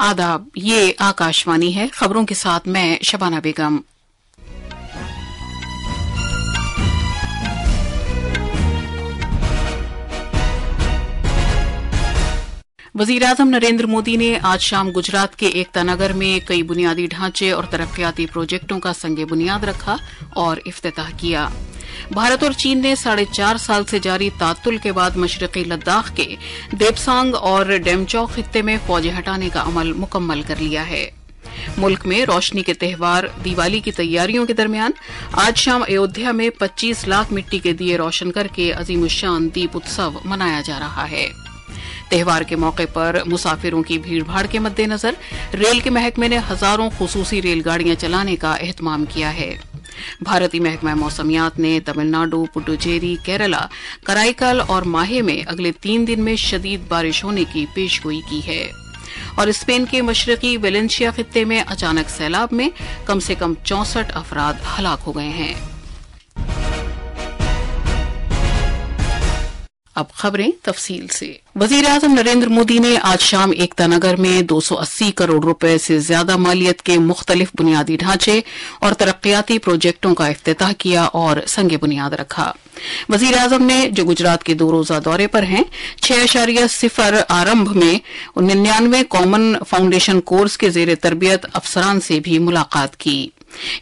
आदाब, ये आकाशवाणी है। खबरों के साथ मैं शबाना बेगम। वजीर-ए-आज़म नरेंद्र मोदी ने आज शाम गुजरात के एकता नगर में कई बुनियादी ढांचे और तरक्याती प्रोजेक्टों का संगे बुनियाद रखा और इफ्तिताह किया। भारत और चीन ने 4.5 साल से जारी तातुल के बाद मशरकी लद्दाख के देपसांग और डेमचौक खित्ते में फौजें हटाने का अमल मुकम्मल कर लिया है। मुल्क में रोशनी के त्यौहार दिवाली की तैयारियों के दरमियान आज शाम अयोध्या में 25 लाख मिट्टी के दिए रोशन करके अजीमुश्शान दीप उत्सव मनाया जा रहा है। त्यौहार के मौके पर मुसाफिरों की भीड़भाड़ के मद्देनजर रेल के महकमे ने हजारों खुसूसी रेलगाड़ियां चलाने का एहतमाम किया है। भारतीय महकमा मौसमियात ने तमिलनाडु, पुडुचेरी, केरला, कराईकल और माहे में अगले 3 दिन में शदीद बारिश होने की पेशगोई की है। और स्पेन के मशरकी वेलेंसिया खित्ते में अचानक सैलाब में कम से कम 64 अफराद हलाक हो गए हैं। अब खबरें तफसील से। वजीर-ए-आज़म नरेंद्र मोदी ने आज शाम एकता नगर में 280 करोड़ रुपए से ज्यादा मालियत के मुख्तलिफ बुनियादी ढांचे और तरक्याती प्रोजेक्टों का इफ्तिताह किया और संगे बुनियाद रखा। वजीर-ए-आज़म ने, जो गुजरात के 2 रोजा दौरे पर हैं, 6.0 आरंभ में 99 कॉमन फाउंडेशन कोर्स के जेर तरबियत अफसरान से भी मुलाकात की।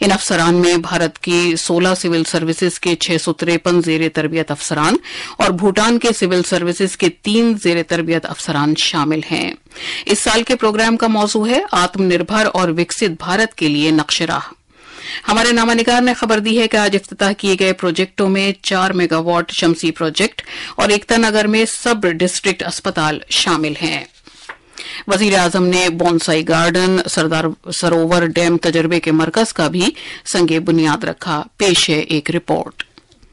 इन अफसरान में भारत की 16 सिविल सर्विसेज के 653 जेर तरबियत अफसरान और भूटान के सिविल सर्विसेज के 3 जेर तरबियत अफसरान शामिल हैं। इस साल के प्रोग्राम का मौजू है आत्मनिर्भर और विकसित भारत के लिए नक्शे राह। हमारे नामानिगार ने खबर दी है कि आज इफ्तिताह किए गए प्रोजेक्टों में 4 मेगावाट शमसी प्रोजेक्ट और एकता नगर में सब डिस्ट्रिक्ट अस्पताल शामिल हैं। वजीर-ए-आज़म ने bonsai garden, Sardar Sarovar dam तजर्बे के मरकज का भी संगे बुनियाद रखा। पेश है एक रिपोर्ट।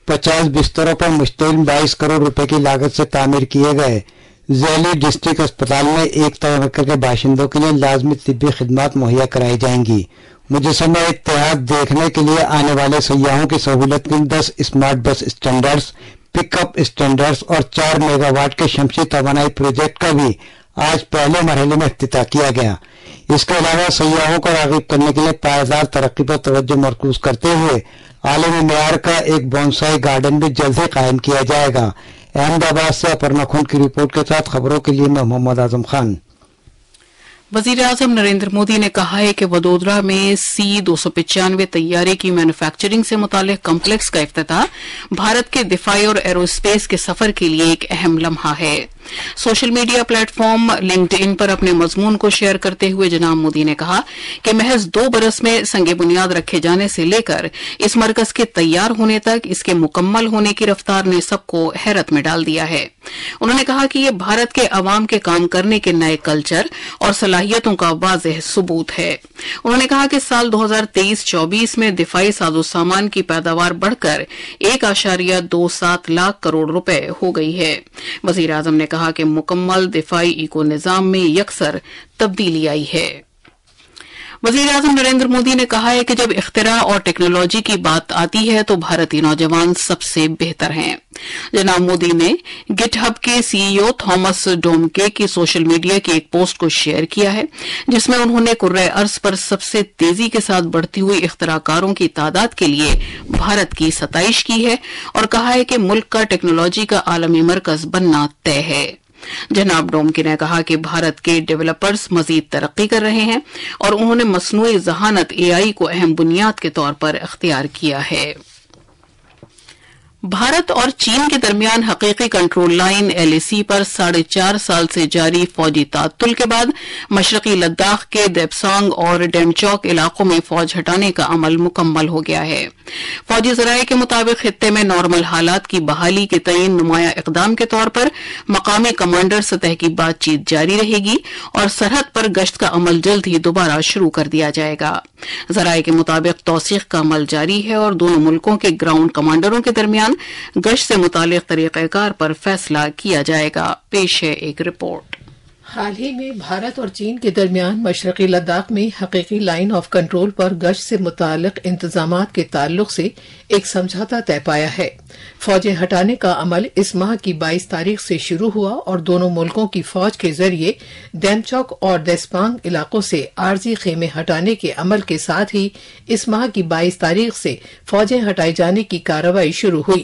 50 बिस्तरों पर मुश्तमिल 22 करोड़ रुपए की लागत से तामीर किए गए ज़ैली डिस्ट्रिक्ट अस्पताल में एक तबके के बाशिंदों के लिए लाजमी तिब्बी खिदमात मुहैया कराई जाएंगी। मुजस्समा इत्तेहाद देखने के लिए आने वाले सयाहों की सहूलत के 10 smart bus standards, pickup standards और 4 मेगावाट के शमसी तवानाई प्रोजेक्ट का भी आज पहले मरहले में इफ्तिताह किया गया। इसके अलावा सयाहों को राग़िब करने के लिए पायदार तरक्की पर तवज्जो मरकूज करते हुए आलमी मेयार का एक बोनसाई गार्डन भी जल्द ही कायम किया जाएगा। अहमदाबाद से अपर्णा खुंड की रिपोर्ट के साथ खबरों के लिए मैं मोहम्मद आजम खान। वजीर-ए-आज़म नरेंद्र मोदी ने कहा है कि वडोदरा में C-295 तैयारे की मैन्युफैक्चरिंग से मुतालिक कम्प्लेक्स का इफ्तिताह भारत के दिफाई और एरोस्पेस के सफर के लिए एक अहम लम्हा है। सोशल मीडिया प्लेटफॉर्म लिंक्डइन पर अपने मजमून को शेयर करते हुए जनाब मोदी ने कहा कि महज 2 बरस में संगे बुनियाद रखे जाने से लेकर इस मरकज के तैयार होने तक इसके मुकम्मल होने की रफ्तार ने सबको हैरत में डाल दिया है। उन्होंने कहा कि ये भारत के अवाम के काम करने के नए कल्चर और सलाहियतों का वाज़ेह सबूत है। उन्होंने कहा कि साल 2023-24 में दिफाई साजो सामान की पैदावार बढ़कर 1.27 लाख करोड़ रुपए हो गई है। वजीर-ए-आज़म ने कहा कि मुकम्मल दिफाई इको निजाम में यकसर तब्दीली आई है। वजीर-ए-आज़म नरेंद्र मोदी ने कहा है कि जब इख्तिरा और टेक्नोलॉजी की बात आती है तो भारतीय नौजवान सबसे बेहतर हैं। जनाब मोदी ने गिटहब के सीईओ थॉमस डोमके की सोशल मीडिया की एक पोस्ट को शेयर किया है, जिसमें उन्होंने कुर्रे अर्ज पर सबसे तेजी के साथ बढ़ती हुई इख्तिराकारों की तादाद के लिए भारत की सताइश की है और कहा है कि मुल्क का टेक्नोलॉजी का आलमी मरकज बनना तय है। जनाब डोमके ने कहा कि भारत के डेवलपर्स मजीद तरक्की कर रहे हैं और उन्होंने मसनूई ज़हानत AI को अहम बुनियाद के तौर पर इख्तियार किया है। भारत और चीन के दरमियान हकीकी कंट्रोल लाइन LAC पर 4.5 साल से जारी फौजी तातुल के बाद मशरकी लद्दाख के देपसांग और डेमचौक इलाकों में फौज हटाने का अमल मुकम्मल हो गया है। फौजी जराये के मुताबिक खित्ते में नॉर्मल हालात की बहाली के तयन नुमाया इकदाम के तौर पर मकामी कमांडर सतह की बातचीत जारी रहेगी और सरहद पर गश्त का अमल जल्द ही दोबारा शुरू कर दिया जाएगा। जराये के मुताबिक तौसीख का अमल जारी है और दोनों मुल्कों के ग्राउंड कमांडरों के दरमियान गश्त से मुतालिक तरीक़ेकार पर फैसला किया जाएगा। पेश है एक रिपोर्ट। حال ہی میں بھارت اور چین کے درمیان مشرقی لداخ میں حقیقی لائن آف کنٹرول پر گشت سے متعلق انتظامات کے تعلق سے ایک سمجھوتہ طے پایا ہے۔ فوجیں ہٹانے کا عمل اس ماہ کی 22 تاریخ سے شروع ہوا اور دونوں ملکوں کی فوج کے ذریعے ڈیمچوک اور دیسپانگ علاقوں سے عارضی خیمے ہٹانے کے عمل کے ساتھ ہی اس ماہ کی 22 تاریخ سے فوجیں ہٹائے جانے کی کارروائی شروع ہوئی۔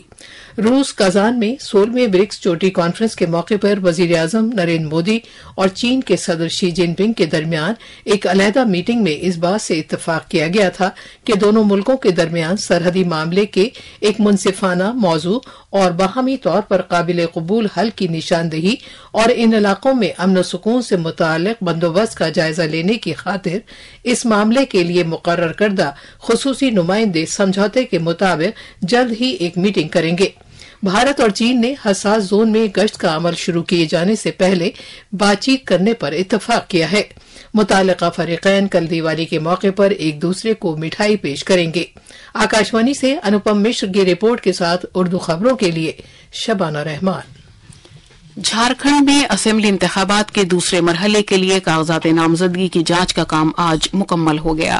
روس کازان میں 16ویں برکس چوٹی کانفرنس کے موقع پر وزیر اعظم نریندر مودی اور چین کے صدر شی جن پنگ کے درمیان ایک علیحدہ میٹنگ میں اس بات سے اتفاق کیا گیا تھا کہ دونوں ملکوں کے درمیان سرحدی معاملے کے ایک منصفانہ موضوع اور باہمی طور پر قابل قبول حل کی نشاندہی اور ان علاقوں میں امن و سکون سے متعلق بندوبست کا جائزہ لینے کی خاطر اس معاملے کے لیے مقرر کردہ خصوصی نمائندے سمجھوتے کے مطابق جلد ہی ایک میٹنگ کریں گے۔ بھارت اور چین نے حساس زون میں گشت کا عمل شروع کیے جانے سے پہلے بات چیت کرنے پر اتفاق کیا ہے۔ متعلقہ فریقین کل دیوالی کے موقع پر ایک دوسرے کو مٹھائی پیش کریں گے۔ آکاشوانی سے انوپم مشر کی رپورٹ کے ساتھ اردو خبروں کے لیے شبانہ رحمان۔ جھارکھنڈ میں اسمبلی انتخابات کے دوسرے مرحلے کے لیے کاغذات نامزدگی کی جانچ کا کام آج مکمل ہو گیا۔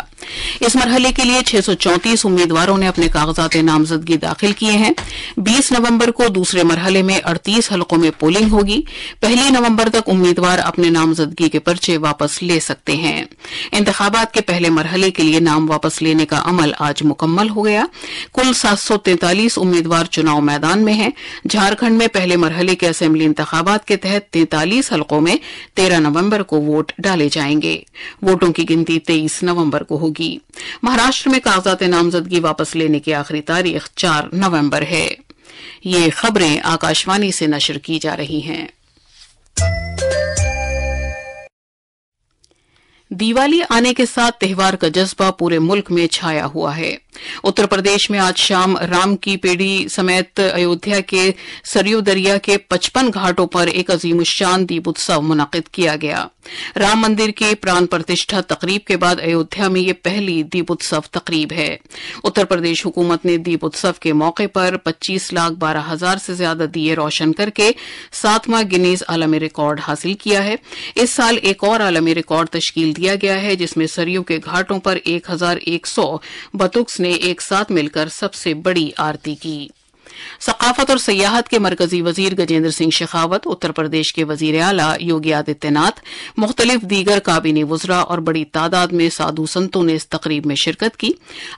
اس مرحلے کے لیے 634 امیدواروں نے اپنے کاغذات نامزدگی داخل کیے ہیں۔ 20 نومبر کو دوسرے مرحلے میں 38 حلقوں میں پولنگ ہوگی۔ 1 نومبر تک امیدوار اپنے نامزدگی کے پرچے واپس لے سکتے ہیں۔ انتخابات کے پہلے مرحلے کے لیے نام واپس لینے کا عمل آج مکمل ہو گیا۔ کل 743 امیدوار چناؤ میدان میں ہیں۔ جھارکھنڈ میں پہلے مرحلے کے اسمبلی انتخابات کے تحت 43 حلقوں میں 13 نومبر کو ووٹ ڈالے جائیں گے۔ ووٹوں کی گنتی 23 نومبر کو ہوگی۔ مہاراشٹر میں کاغذات نامزدگی واپس لینے کی آخری تاریخ 4 نومبر ہے۔ یہ خبریں آکاشوانی سے نشر کی جا رہی ہیں۔ دیوالی آنے کے ساتھ تہوار کا جذبہ پورے ملک میں چھایا ہوا ہے۔ اتر پردیش میں آج شام رام کی پیڑی سمیت ایودھیا کے سریو دریا کے 55 گھاٹوں پر ایک عظیم الشان دیپ اتسو منعقد کیا گیا۔ رام مندر کی پران پرتشٹھا تقریب کے بعد ایودھیا میں یہ پہلی دیپ اتسو تقریب ہے۔ اتر پردیش حکومت نے دیپ اتسو کے موقع پر 25,12,000 سے زیادہ دیے روشن کر کے 7واں گنیز عالمی ریکارڈ حاصل کیا ہے۔ اس سال ایک اور عالمی ریکارڈ تشکیل دیا گیا ہے جس میں سریو کے گھاٹوں پر 1,100 بطخ نے ایک ساتھ مل کر سب سے بڑی آرتی کی۔ ثقافت اور سیاحت کے مرکزی وزیر گجیندر سنگھ شیخاوت، اتر پردیش کے وزیر اعلیٰ یوگی آدتیہ ناتھ، مختلف دیگر کابینی وزراء اور بڑی تعداد میں سادھو سنتوں نے اس تقریب میں شرکت کی۔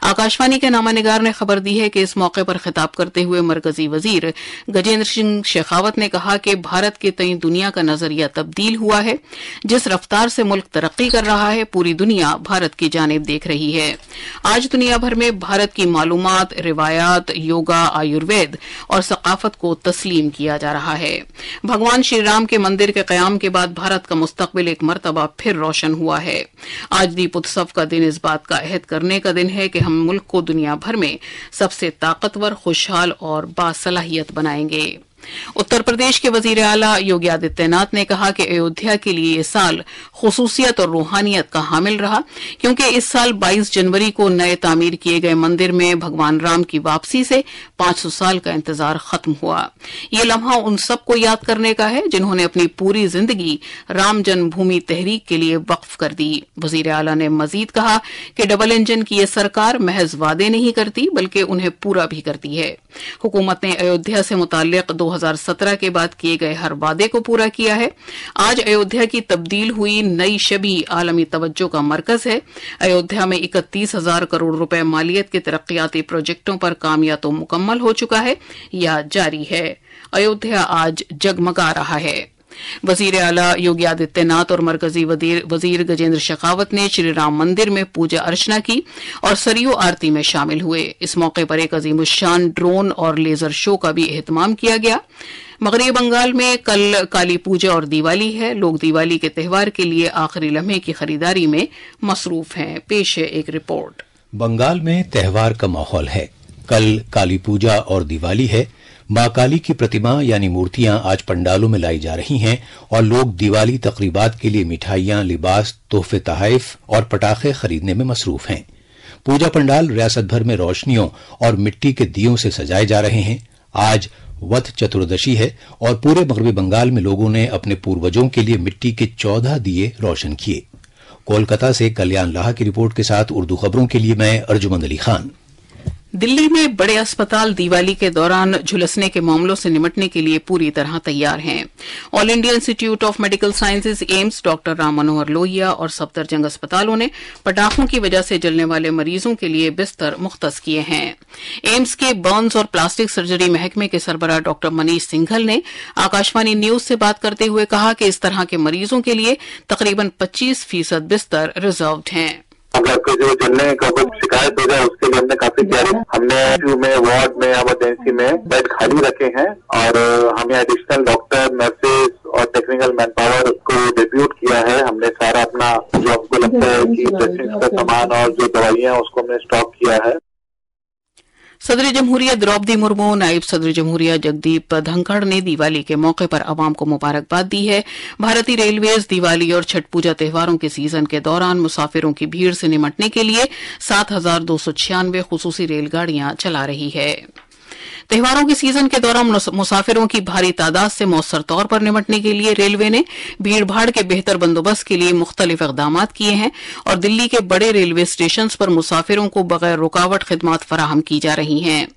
آکاشوانی کے نامہ نگار نے خبر دی ہے کہ اس موقع پر خطاب کرتے ہوئے مرکزی وزیر گجیندر سنگھ شیخاوت نے کہا کہ بھارت کے تئیں دنیا کا نظریہ تبدیل ہوا ہے۔ جس رفتار سے ملک ترقی کر رہا ہے، پوری دنیا بھارت کی جانب دیکھ رہی ہے۔ آج دنیا بھر میں بھارت کی معلومات، روایات، یوگا، آیوروید اور ثقافت کو تسلیم کیا جا رہا ہے۔ بھگوان شری رام کے مندر کے قیام کے بعد بھارت کا مستقبل ایک مرتبہ پھر روشن ہوا ہے۔ آج دیپ اتسو کا دن اس بات کا عہد کرنے کا دن ہے کہ ہم ملک کو دنیا بھر میں سب سے طاقتور، خوشحال اور باصلاحیت بنائیں گے۔ اتر پردیش کے وزیر اعلیٰ یوگی آدتیہ ناتھ نے کہا کہ ایودھیا کے لیے یہ سال خصوصیت اور روحانیت کا حامل رہا، کیونکہ اس سال 22 جنوری کو نئے تعمیر کیے گئے مندر میں بھگوان رام کی واپسی سے 500 سال کا انتظار ختم ہوا۔ یہ لمحہ ان سب کو یاد کرنے کا ہے جنہوں نے اپنی پوری زندگی رام جنم بھومی تحریک کے لیے وقف کر دی۔ وزیر اعلیٰ نے مزید کہا کہ ڈبل انجن کی یہ سرکار محض وعدے نہیں کرتی بلکہ انہیں پورا بھی کرتی ہے۔ حکومت نے ایودھیا سے متعلق 2017 کے بعد کیے گئے ہر وعدے کو پورا کیا ہے۔ آج ایودھیا کی تبدیل ہوئی نئی شبیہ عالمی توجہ کا مرکز ہے۔ ایودھیا میں 31,000 کروڑ روپے مالیت کے ترقیاتی پروجیکٹوں پر کام یا تو مکمل ہو چکا ہے یا جاری ہے۔ ایودھیا آج جگمگا رہا ہے۔ وزیر اعلیٰ یوگی آدتیہ ناتھ اور مرکزی وزیر گجیندر شیخاوت نے شری رام مندر میں پوجا ارچنا کی اور سریو آرتی میں شامل ہوئے۔ اس موقع پر ایک عظیم الشان ڈرون اور لیزر شو کا بھی اہتمام کیا گیا۔ مغربی بنگال میں کل کالی پوجا اور دیوالی ہے۔ لوگ دیوالی کے تہوار کے لیے آخری لمحے کی خریداری میں مصروف ہیں۔ پیش ہے ایک رپورٹ۔ بنگال میں تہوار کا ماحول ہے۔ کل کالی پوجا اور دیوالی ہے۔ ماں کالی کی پرتما یعنی مورتیاں آج پنڈالوں میں لائی جا رہی ہیں اور لوگ دیوالی تقریبات کے لیے مٹھائیاں، لباس، تحفے تحائف اور پٹاخے خریدنے میں مصروف ہیں۔ پوجا پنڈال ریاست بھر میں روشنیوں اور مٹی کے دیوں سے سجائے جا رہے ہیں۔ آج वथ चतुर्दशी है और पूरे मगरबी बंगाल में लोगों ने अपने पूर्वजों के लिए मिट्टी के 14 दिए रोशन किए। कोलकाता से कल्याण लाहा की रिपोर्ट के साथ उर्दू खबरों के लिए मैं अर्जुमंद अली खान। दिल्ली में बड़े अस्पताल दिवाली के दौरान झुलसने के मामलों से निपटने के लिए पूरी तरह तैयार हैं। All India Institute of Medical Sciences AIIMS, doctor Ram Manohar Lohia और सफदरजंग अस्पतालों ने पटाखों की वजह से जलने वाले मरीजों के लिए बिस्तर मुख्तस किए हैं। एम्स के बर्न्स और प्लास्टिक सर्जरी महकमे के सरबराह डॉक्टर मनीष सिंघल ने आकाशवाणी न्यूज से बात करते हुए कहा कि इस तरह के मरीजों के लिए तकरीबन 25% बिस्तर रिजर्व्ड हैं। अगर कोई जो जलने का कोई शिकायत हो जाए उसके लिए हमने काफी तैयारी, हमने आईसीयू में, वार्ड में, इमरजेंसी में बेड खाली रखे हैं और हमें एडिशनल डॉक्टर, नर्सेज और टेक्निकल मैन पावर को डिप्यूट किया है। हमने सारा अपना जो हमको लगता है कि ड्रेसिंग का सामान और जो दवाइयां उसको हमने स्टॉक किया है। सदर जमहूरिया द्रौपदी मुर्मू, नायब सदर जमहूरिया जगदीप धनखड़ ने दिवाली के मौके पर आवाम को मुबारकबाद दी है। भारतीय रेलवेज दिवाली और छठ पूजा त्योहारों के सीजन के दौरान मुसाफिरों की भीड़ से निपटने के लिए 7,296 खुसूसी रेलगाड़ियां चला रही है। त्योहारों के सीजन के दौरान मुसाफिरों की भारी तादाद से मौसर तौर पर निपटने के लिए रेलवे ने भीड़ भाड़ के बेहतर बंदोबस्त के लिए मुख्तलिफ इकदामात किए हैं और दिल्ली के बड़े रेलवे स्टेशन पर मुसाफिरों को बगैर रुकावट खिदमत फराहम की जा रही हैं।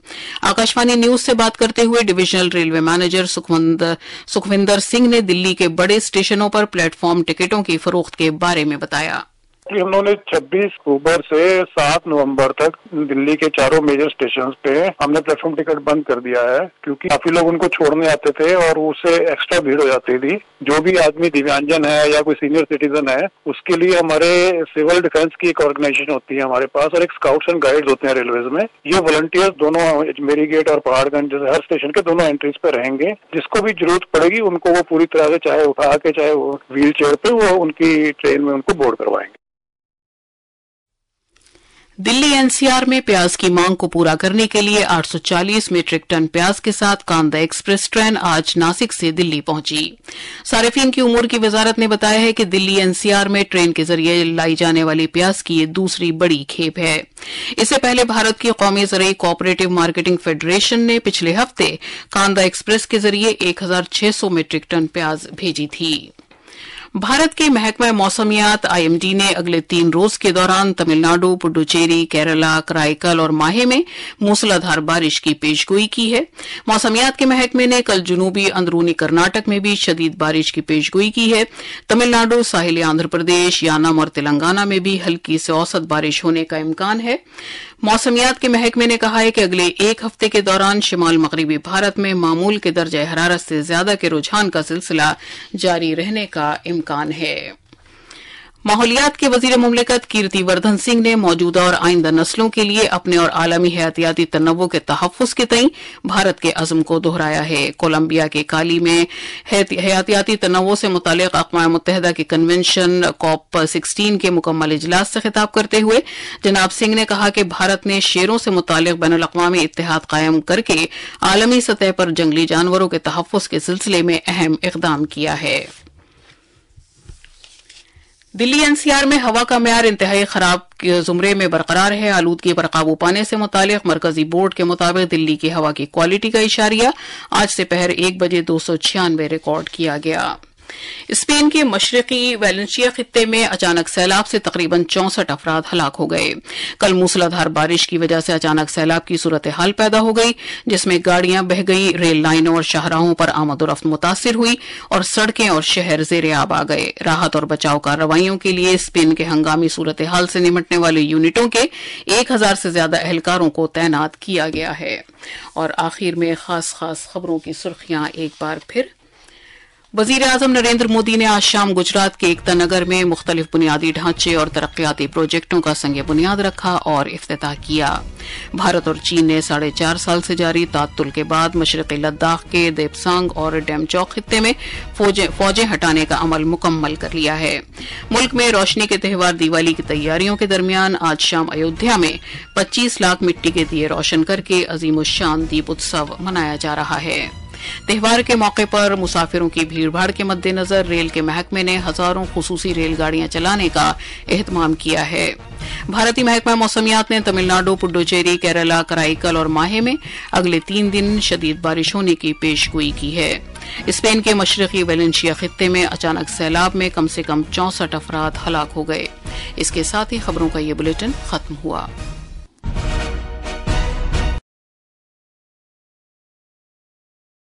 आकाशवाणी न्यूज से बात करते हुए divisional railway manager Sukhwinder Singh ने दिल्ली के बड़े स्टेशनों पर प्लेटफॉर्म टिकटों की फरोख्त के बारे में बताया। हमने 26 अक्टूबर से 7 नवंबर तक दिल्ली के चारों मेजर स्टेशन पे हमने प्लेटफॉर्म टिकट बंद कर दिया है, क्योंकि काफी लोग उनको छोड़ने आते थे और उससे एक्स्ट्रा भीड़ हो जाती थी। जो भी आदमी दिव्यांजन है या कोई सीनियर सिटीजन है, उसके लिए हमारे सिविल डिफेंस की एक ऑर्गेनाइजेशन होती है हमारे पास और एक स्काउट्स एंड गाइड्स होते हैं रेलवेज में। ये वॉलंटियर्स दोनों मेरी गेट और पहाड़गंज हर स्टेशन के दोनों एंट्रीज पे रहेंगे। जिसको भी जरूरत पड़ेगी उनको वो पूरी तरह से, चाहे उठा के चाहे वो व्हील चेयर पे, वो उनकी ट्रेन में उनको बोर्ड करवाएंगे। दिल्ली एनसीआर में प्याज की मांग को पूरा करने के लिए 840 मीट्रिक टन प्याज के साथ कांदा एक्सप्रेस ट्रेन आज नासिक से दिल्ली पहुंची। सार्फिन की उमूर की वजारत ने बताया है कि दिल्ली एनसीआर में ट्रेन के जरिए लाई जाने वाली प्याज की ये दूसरी बड़ी खेप है। इससे पहले भारत की कौमी ज़राई कोऑपरेटिव मार्केटिंग फेडरेशन ने पिछले हफ्ते कांदा एक्सप्रेस के जरिए 1,600 मीट्रिक टन प्याज भेजी थी। भारत के महकमा मौसमियात आईएमडी ने अगले 3 रोज के दौरान तमिलनाडु, पुडुचेरी, केरला, कराईकल और माहे में मूसलाधार बारिश की पेशगोई की है। मौसमियात के महकमे ने कल जुनूबी अंदरूनी कर्नाटक में भी शदीद बारिश की पेशगोई की है। तमिलनाडु, साहिली आंध्र प्रदेश, यानम और तेलंगाना में भी हल्की से औसत बारिश होने का इम्कान है। मौसमियात के महकमे ने कहा है कि अगले 1 हफ्ते के दौरान शिमाल मगरबी भारत में मामूल के दर्जे हरारत से ज्यादा के रुझान का सिलसिला जारी रहने का इम्कान है। माहौलियात के वजीर मुमलिकत कीर्तिवर्धन सिंह ने मौजूदा और आइंदा नस्लों के लिए अपने और आलमी हयातियाती तनव्वुर के तहफ़्फ़ुज़ के तईं भारत के अज़्म को दोहराया है। कोलंबिया के काली में हयातियाती तनव्वुर से मुताल्लिक़ अक़वाम मुत्तहिदा के कन्वेंशन COP16 के मुकम्मल इजलास से खिताब करते हुए जनाब सिंह ने कहा कि भारत ने शेरों से मुताल्लिक़ बैनुल-अक़वामी इत्तेहाद कायम करके आलमी सतह पर जंगली जानवरों के तहफ़्फ़ुज़ के सिलसिले में अहम इक़दाम किया है। दिल्ली एनसीआर में हवा का म्यार इंतहाई खराब के जुमरे में बरकरार है। आलूदगी पर काबू पाने से मुतालिक मरकजी बोर्ड के मुताबिक दिल्ली की हवा की क्वालिटी का इशारिया आज से पहर 1 बजे 296 रिकॉर्ड किया गया। स्पेन के मशरकी वैलेंसिया खित्ते में अचानक सैलाब से तकरीबन 64 अफराद हलाक हो गए। कल मूसलाधार बारिश की वजह से अचानक सैलाब की सूरत हाल पैदा हो गई, जिसमें गाड़ियां बह गई, रेल लाइनों और शाहराहों पर आमदोरफ्त मुतासिर हुई और सड़कें और शहर जेर आब आ गए। राहत और बचाव कार्रवाइयों के लिए स्पेन के हंगामी सूरत हाल से निपटने वाले यूनिटों के 1000 से ज्यादा एहलकारों को तैनात किया गया है। और आखिर में खास खबरों की सुर्खियां एक बार फिर। वजीर आजम नरेंद्र मोदी ने आज शाम गुजरात के एकता नगर में मुख्तलिफ बुनियादी ढांचे और तरक्याती प्रोजेक्टों का संग बुनियाद रखा और इफ्तिताह किया। भारत और चीन ने 4.5 साल से जारी तातुल के बाद मशरक़ी लद्दाख के देपसांग और डेमचौक खित्ते में फौजें हटाने का अमल मुकम्मल कर लिया है। मुल्क में रोशनी के त्यौहार दिवाली की तैयारियों के दरमियान आज शाम अयोध्या में 25 लाख मिट्टी के दिए रोशन करके अजीमुश्शान दीप उत्सव मनाया जा रहा है। त्योहार के मौके पर मुसाफिरों की भीड़भाड़ के मद्देनजर रेल के महकमे ने हजारों खुसूसी रेलगाड़ियां चलाने का एहतमाम किया है। भारतीय महकमा मौसमियात ने तमिलनाडु, पुडुचेरी, केरला, कराईकल और माहे में अगले 3 दिन शदीद बारिश होने की पेशगोई की है। स्पेन के मशरकी वेलेंशिया खित्ते में अचानक सैलाब में कम से कम 64 अफराद हलाक हो गए। इसके साथ ही खबरों का ये बुलेटिन खत्म हुआ।